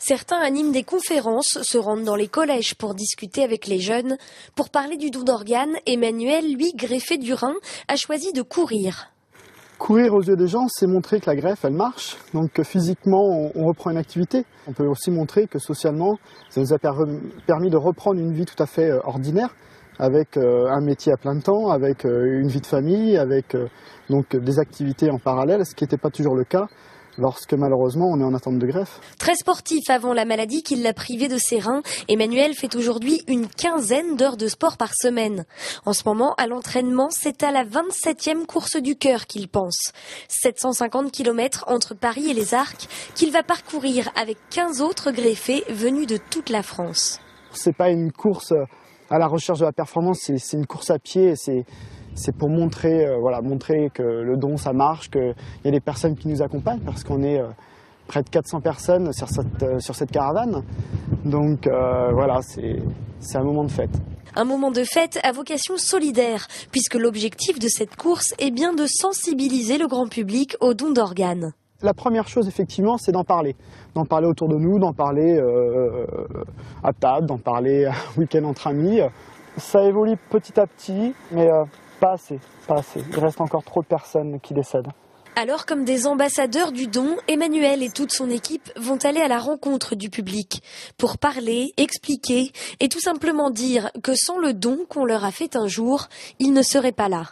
Certains animent des conférences, se rendent dans les collèges pour discuter avec les jeunes. Pour parler du don d'organes, Emmanuel, lui, greffé du rein, a choisi de courir. Courir aux yeux des gens, c'est montrer que la greffe, elle marche, donc que physiquement, on reprend une activité. On peut aussi montrer que socialement, ça nous a permis de reprendre une vie tout à fait ordinaire, avec un métier à plein temps, avec une vie de famille, avec donc des activités en parallèle, ce qui n'était pas toujours le cas lorsque malheureusement on est en attente de greffe. Très sportif avant la maladie qui l'a privé de ses reins, Emmanuel fait aujourd'hui une 15aine d'heures de sport par semaine. En ce moment, à l'entraînement, c'est à la 27e course du cœur qu'il pense. 750 km entre Paris et les Arcs qu'il va parcourir avec 15 autres greffés venus de toute la France. C'est pas une course à la recherche de la performance, c'est une course à pied, c'est pour montrer, montrer que le don ça marche, qu'il y a des personnes qui nous accompagnent parce qu'on est près de 400 personnes sur cette caravane. Donc c'est un moment de fête. Un moment de fête à vocation solidaire, puisque l'objectif de cette course est bien de sensibiliser le grand public au don d'organes. La première chose, effectivement, c'est d'en parler autour de nous, d'en parler à table, d'en parler un week-end entre amis. Ça évolue petit à petit, mais pas assez. Il reste encore trop de personnes qui décèdent. Alors, comme des ambassadeurs du don, Emmanuel et toute son équipe vont aller à la rencontre du public pour parler, expliquer et tout simplement dire que sans le don qu'on leur a fait un jour, ils ne seraient pas là.